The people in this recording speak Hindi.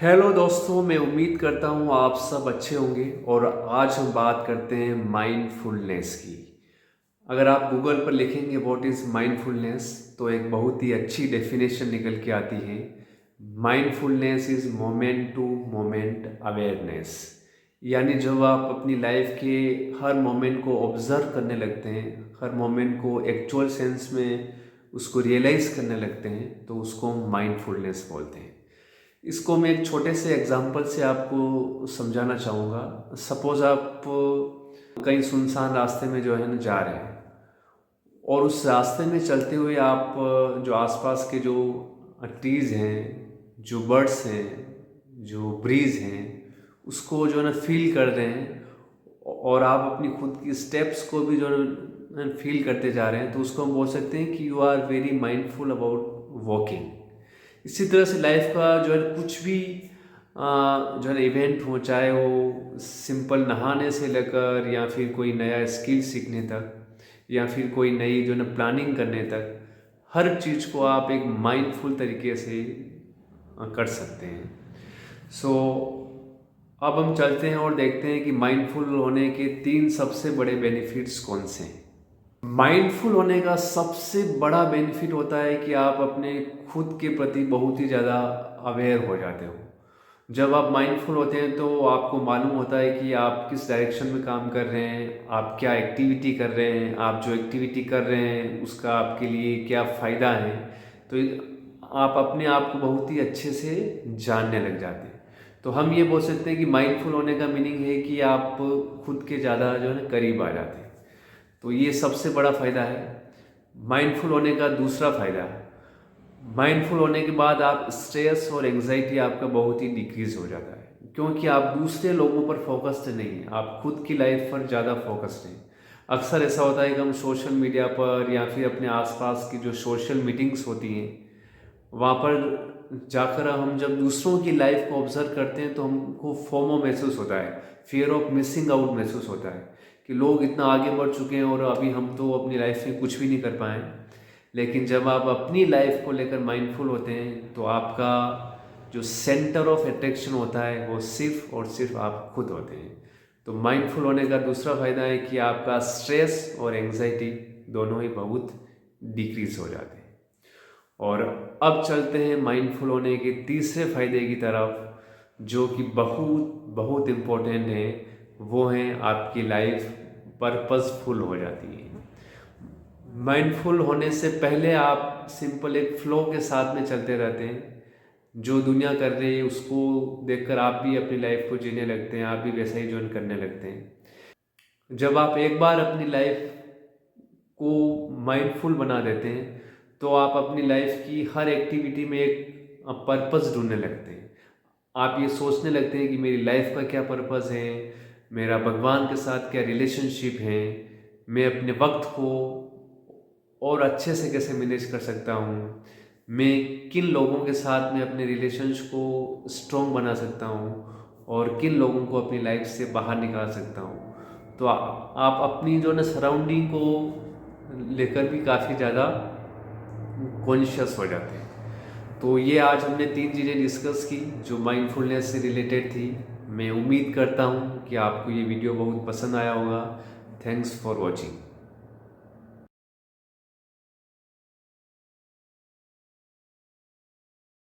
हेलो दोस्तों, मैं उम्मीद करता हूँ आप सब अच्छे होंगे। और आज हम बात करते हैं माइंडफुलनेस की। अगर आप गूगल पर लिखेंगे व्हाट इज़ माइंडफुलनेस तो एक बहुत ही अच्छी डेफिनेशन निकल के आती है। Mindfulness is moment to moment awareness. यानी जब आप अपनी लाइफ के हर मोमेंट को ऑब्जर्व करने लगते हैं, हर मोमेंट को एक्चुअल सेंस में उसको रियलाइज़ करने लगते हैं, तो उसको माइंडफुलनेस बोलते हैं। इसको मैं एक छोटे से एग्जांपल से आपको समझाना चाहूँगा। सपोज़ आप कहीं सुनसान रास्ते में जो है ना जा रहे हैं, और उस रास्ते में चलते हुए आप जो आसपास के जो ट्रीज़ हैं, जो बर्ड्स हैं, जो ब्रीज़ हैं, उसको जो है ना फील कर रहे हैं, और आप अपनी खुद की स्टेप्स को भी जो है ना फील करते जा रहे हैं, तो उसको हम बोल सकते हैं कि you are very mindful about walking. इसी तरह से लाइफ का जो है कुछ भी जो है ना इवेंट हो, चाहे वो सिंपल नहाने से लेकर या फिर कोई नया स्किल सीखने तक, या फिर कोई नई जो है ना प्लानिंग करने तक, हर चीज़ को आप एक माइंडफुल तरीके से कर सकते हैं। सो अब हम चलते हैं और देखते हैं कि माइंडफुल होने के 3 सबसे बड़े बेनिफिट्स कौन से हैं। माइंडफुल होने का सबसे बड़ा बेनिफिट होता है कि आप अपने खुद के प्रति बहुत ही ज़्यादा अवेयर हो जाते हो। जब आप माइंडफुल होते हैं तो आपको मालूम होता है कि आप किस डायरेक्शन में काम कर रहे हैं, आप क्या एक्टिविटी कर रहे हैं, आप जो एक्टिविटी कर रहे हैं उसका आपके लिए क्या फ़ायदा है। तो आप अपने आप को बहुत ही अच्छे से जानने लग जाते हैं। तो हम ये बोल सकते हैं कि माइंडफुल होने का मीनिंग है कि आप खुद के ज़्यादा जो है ना करीब आ जाते हैं। तो ये सबसे बड़ा फ़ायदा है। माइंडफुल होने का दूसरा फ़ायदा, माइंडफुल होने के बाद आप स्ट्रेस और एंग्जाइटी आपका बहुत ही डिक्रीज़ हो जाता है, क्योंकि आप दूसरे लोगों पर फोकस्ड नहीं हैं, आप खुद की लाइफ पर ज़्यादा फोकस्ड हैं। अक्सर ऐसा होता है कि हम सोशल मीडिया पर या फिर अपने आसपास की जो सोशल मीटिंग्स होती हैं, वहाँ पर जाकर हम जब दूसरों की लाइफ को ऑब्जर्व करते हैं तो हमको फोमो महसूस होता है, फियर ऑफ मिसिंग आउट महसूस होता है कि लोग इतना आगे बढ़ चुके हैं और अभी हम तो अपनी लाइफ में कुछ भी नहीं कर पाए। लेकिन जब आप अपनी लाइफ को लेकर माइंडफुल होते हैं तो आपका जो सेंटर ऑफ अट्रैक्शन होता है वो सिर्फ और सिर्फ आप खुद होते हैं। तो माइंडफुल होने का दूसरा फ़ायदा है कि आपका स्ट्रेस और एंग्जाइटी दोनों ही बहुत डिक्रीज हो जाते हैं। और अब चलते हैं माइंडफुल होने के तीसरे फायदे की तरफ, जो कि बहुत बहुत इम्पोर्टेंट है। वो है आपकी लाइफ पर्पसफुल हो जाती है। माइंडफुल होने से पहले आप सिंपल एक फ्लो के साथ में चलते रहते हैं। जो दुनिया कर रही है उसको देखकर आप भी अपनी लाइफ को जीने लगते हैं, आप भी वैसा ही ज्वाइन करने लगते हैं। जब आप एक बार अपनी लाइफ को माइंडफुल बना देते हैं तो आप अपनी लाइफ की हर एक्टिविटी में एक पर्पस ढूंढने लगते हैं। आप ये सोचने लगते हैं कि मेरी लाइफ का क्या पर्पस है, मेरा भगवान के साथ क्या रिलेशनशिप है, मैं अपने वक्त को और अच्छे से कैसे मैनेज कर सकता हूँ, मैं किन लोगों के साथ में अपने रिलेशंस को स्ट्रॉन्ग बना सकता हूँ, और किन लोगों को अपनी लाइफ से बाहर निकाल सकता हूँ। तो आप अपनी जो ना सराउंडिंग को लेकर भी काफ़ी ज़्यादा कॉन्शियस हो जाते हैं। तो ये आज हमने 3 चीज़ें डिस्कस की जो माइंडफुलनेस से रिलेटेड थी। मैं उम्मीद करता हूँ कि आपको ये वीडियो बहुत पसंद आया होगा। Thanks for watching.